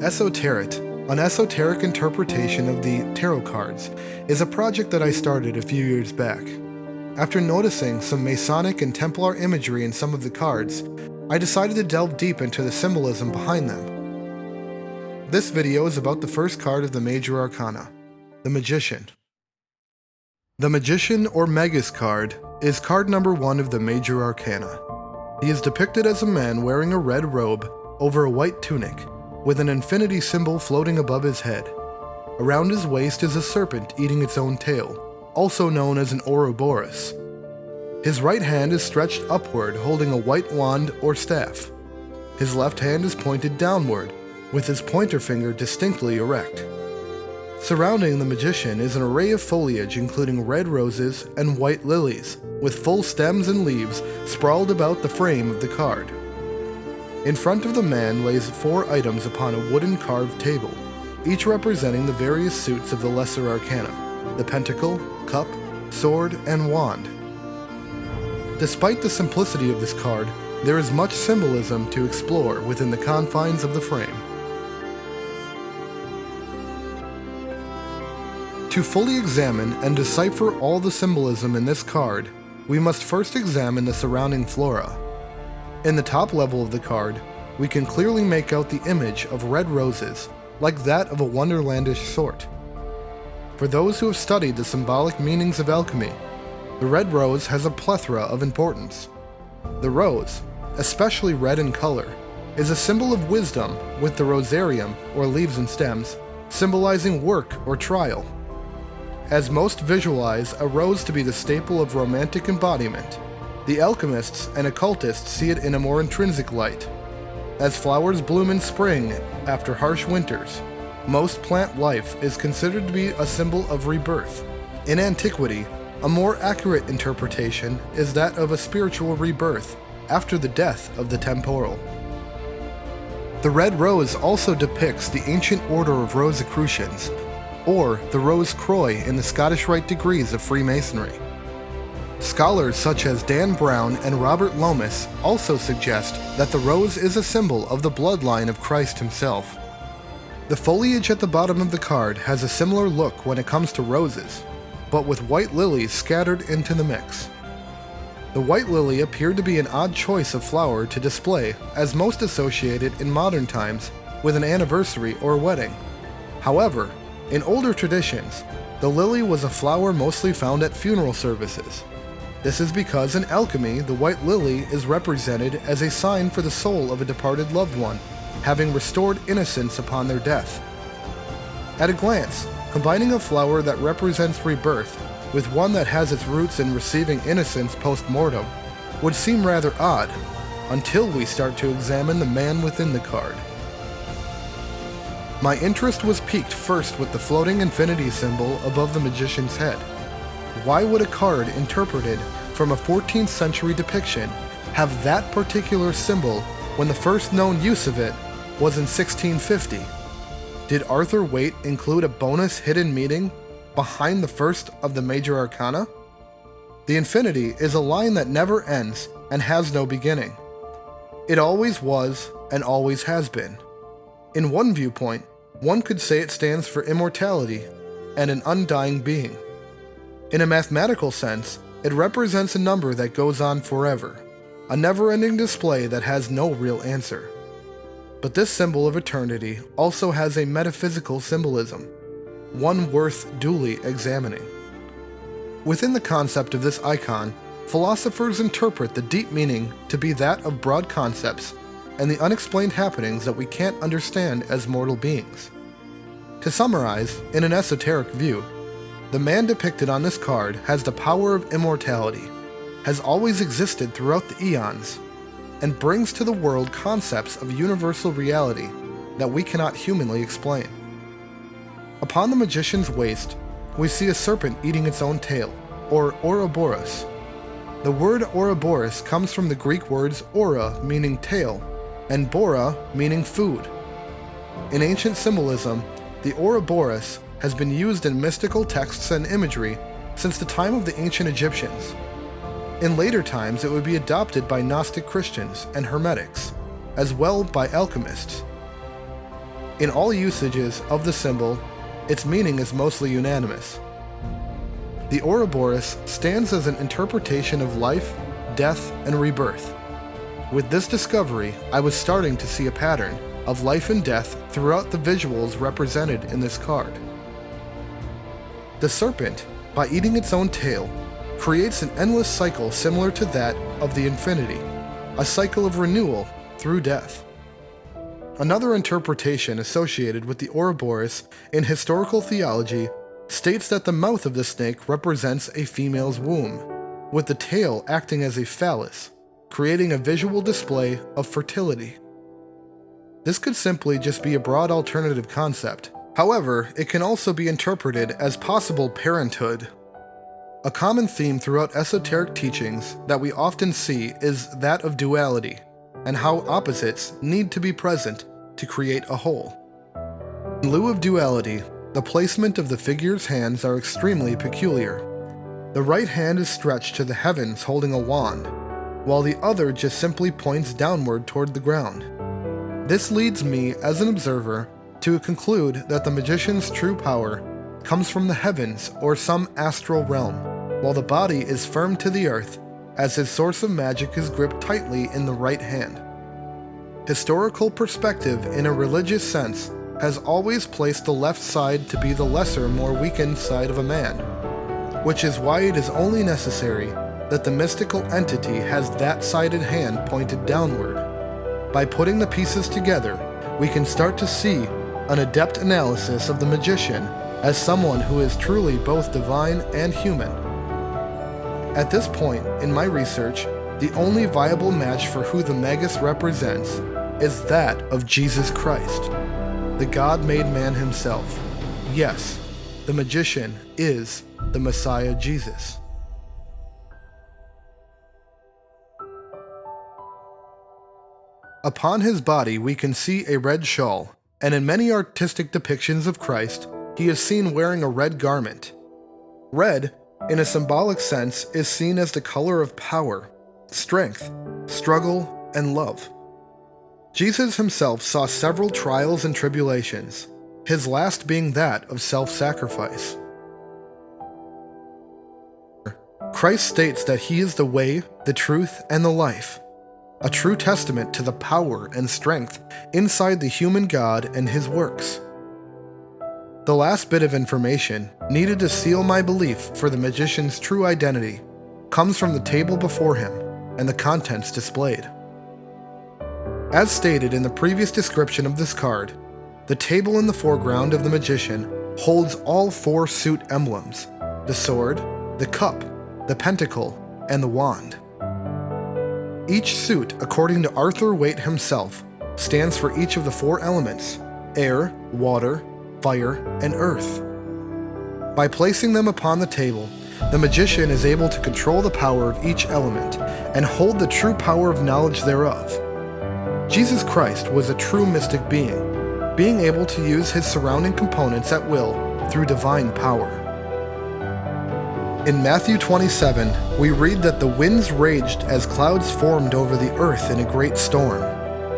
Eso-Tarot, an esoteric interpretation of the tarot cards, is a project that I started a few years back. After noticing some Masonic and Templar imagery in some of the cards, I decided to delve deep into the symbolism behind them. This video is about the first card of the Major Arcana, the Magician. The Magician or Magus card is card number 1 of the Major Arcana. He is depicted as a man wearing a red robe over a white tunic, with an infinity symbol floating above his head. Around his waist is a serpent eating its own tail, also known as an oroboros. His right hand is stretched upward, holding a white wand or staff. His left hand is pointed downward, with his pointer finger distinctly erect. Surrounding the magician is an array of foliage including red roses and white lilies, with full stems and leaves sprawled about the frame of the card. In front of the man lays 4 items upon a wooden carved table, each representing the various suits of the Lesser Arcana, the Pentacle, Cup, Sword, and Wand. Despite the simplicity of this card, there is much symbolism to explore within the confines of the frame. To fully examine and decipher all the symbolism in this card, we must first examine the surrounding flora. In the top level of the card, we can clearly make out the image of red roses, like that of a wonderlandish sort. For those who have studied the symbolic meanings of alchemy, the red rose has a plethora of importance. The rose, especially red in color, is a symbol of wisdom, with the rosarium, or leaves and stems, symbolizing work or trial. As most visualize a rose to be the staple of romantic embodiment, the alchemists and occultists see it in a more intrinsic light. As flowers bloom in spring after harsh winters, most plant life is considered to be a symbol of rebirth. In antiquity, a more accurate interpretation is that of a spiritual rebirth after the death of the temporal. The red rose also depicts the ancient order of Rosicrucians, or the Rose Croix in the Scottish Rite degrees of Freemasonry. Scholars such as Dan Brown and Robert Lomas also suggest that the rose is a symbol of the bloodline of Christ himself. The foliage at the bottom of the card has a similar look when it comes to roses, but with white lilies scattered into the mix. The white lily appeared to be an odd choice of flower to display, as most associated in modern times with an anniversary or wedding. However, in older traditions, the lily was a flower mostly found at funeral services. This is because in alchemy, the white lily is represented as a sign for the soul of a departed loved one, having restored innocence upon their death. At a glance, combining a flower that represents rebirth with one that has its roots in receiving innocence post-mortem would seem rather odd, until we start to examine the man within the card. My interest was piqued first with the floating infinity symbol above the magician's head. Why would a card interpreted from a 14th century depiction have that particular symbol when the first known use of it was in 1650? Did Arthur Waite include a bonus hidden meaning behind the first of the Major Arcana? The infinity is a line that never ends and has no beginning. It always was and always has been. In one viewpoint, one could say it stands for immortality and an undying being. In a mathematical sense, it represents a number that goes on forever, a never-ending display that has no real answer. But this symbol of eternity also has a metaphysical symbolism, one worth duly examining. Within the concept of this icon, philosophers interpret the deep meaning to be that of broad concepts and the unexplained happenings that we can't understand as mortal beings. To summarize, in an esoteric view, the man depicted on this card has the power of immortality, has always existed throughout the eons, and brings to the world concepts of universal reality that we cannot humanly explain. Upon the magician's waist, we see a serpent eating its own tail, or oroboros. The word oroboros comes from the Greek words ora, meaning tail, and bora, meaning food. In ancient symbolism, the oroboros has been used in mystical texts and imagery since the time of the ancient Egyptians. In later times, it would be adopted by Gnostic Christians and Hermetics, as well by alchemists. In all usages of the symbol, its meaning is mostly unanimous. The oroboros stands as an interpretation of life, death, and rebirth. With this discovery, I was starting to see a pattern of life and death throughout the visuals represented in this card. The serpent, by eating its own tail, creates an endless cycle similar to that of the infinity, a cycle of renewal through death. Another interpretation associated with the oroboros in historical theology states that the mouth of the snake represents a female's womb, with the tail acting as a phallus, creating a visual display of fertility. This could simply just be a broad alternative concept. However, it can also be interpreted as possible parenthood. A common theme throughout esoteric teachings that we often see is that of duality, and how opposites need to be present to create a whole. In lieu of duality, the placement of the figure's hands are extremely peculiar. The right hand is stretched to the heavens holding a wand, while the other just simply points downward toward the ground. This leads me, as an observer, to conclude that the magician's true power comes from the heavens or some astral realm, while the body is firm to the earth, as his source of magic is gripped tightly in the right hand. Historical perspective in a religious sense has always placed the left side to be the lesser, more weakened side of a man, which is why it is only necessary that the mystical entity has that sided hand pointed downward. By putting the pieces together, we can start to see an adept analysis of the magician as someone who is truly both divine and human. At this point in my research, the only viable match for who the magus represents is that of Jesus Christ, the God-made man himself. Yes, the magician is the Messiah Jesus. Upon his body we can see a red shawl, and in many artistic depictions of Christ, he is seen wearing a red garment. Red, in a symbolic sense, is seen as the color of power, strength, struggle, and love. Jesus himself saw several trials and tribulations, his last being that of self-sacrifice. Christ states that he is the way, the truth, and the life, a true testament to the power and strength inside the human God and his works. The last bit of information needed to seal my belief for the magician's true identity comes from the table before him and the contents displayed. As stated in the previous description of this card, the table in the foreground of the magician holds all 4 suit emblems: the sword, the cup, the pentacle, and the wand. Each suit, according to Arthur Waite himself, stands for each of the 4 elements: air, water, fire, and earth. By placing them upon the table, the magician is able to control the power of each element and hold the true power of knowledge thereof. Jesus Christ was a true mystic being able to use his surrounding components at will through divine power. In Matthew 27, we read that the winds raged as clouds formed over the earth in a great storm,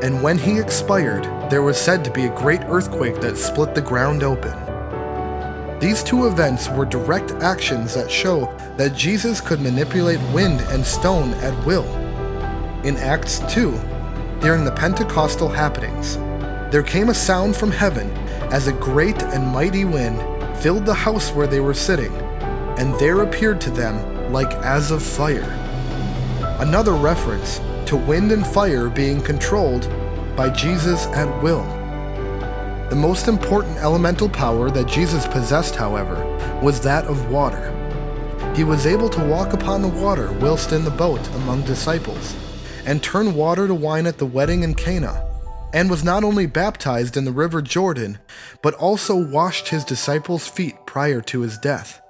and when he expired, there was said to be a great earthquake that split the ground open. These 2 events were direct actions that show that Jesus could manipulate wind and stone at will. In Acts 2, during the Pentecostal happenings, there came a sound from heaven as a great and mighty wind filled the house where they were sitting, and there appeared to them like as of fire. Another reference to wind and fire being controlled by Jesus at will. The most important elemental power that Jesus possessed, however, was that of water. He was able to walk upon the water whilst in the boat among disciples, and turn water to wine at the wedding in Cana, and was not only baptized in the river Jordan, but also washed his disciples' feet prior to his death.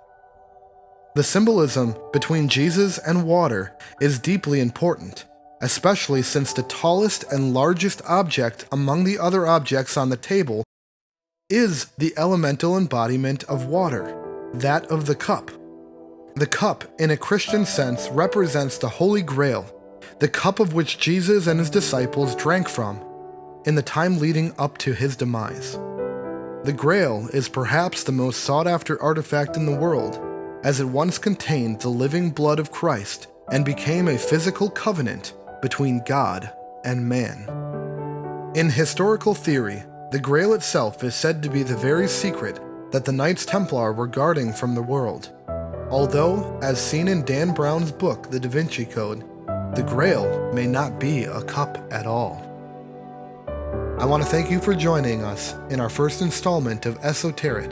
The symbolism between Jesus and water is deeply important, especially since the tallest and largest object among the other objects on the table is the elemental embodiment of water, that of the cup. The cup, in a Christian sense, represents the Holy Grail, the cup of which Jesus and his disciples drank from. in the time leading up to his demise. The Grail is perhaps the most sought-after artifact in the world, as it once contained the living blood of Christ and became a physical covenant between God and man. In historical theory, the Grail itself is said to be the very secret that the Knights Templar were guarding from the world. Although, as seen in Dan Brown's book, The Da Vinci Code, the Grail may not be a cup at all. I want to thank you for joining us in our first installment of Eso-Tarot.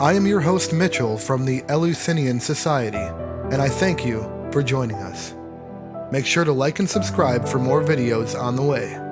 I am your host Mitchell from the Eleusinian Society, and I thank you for joining us. Make sure to like and subscribe for more videos on the way.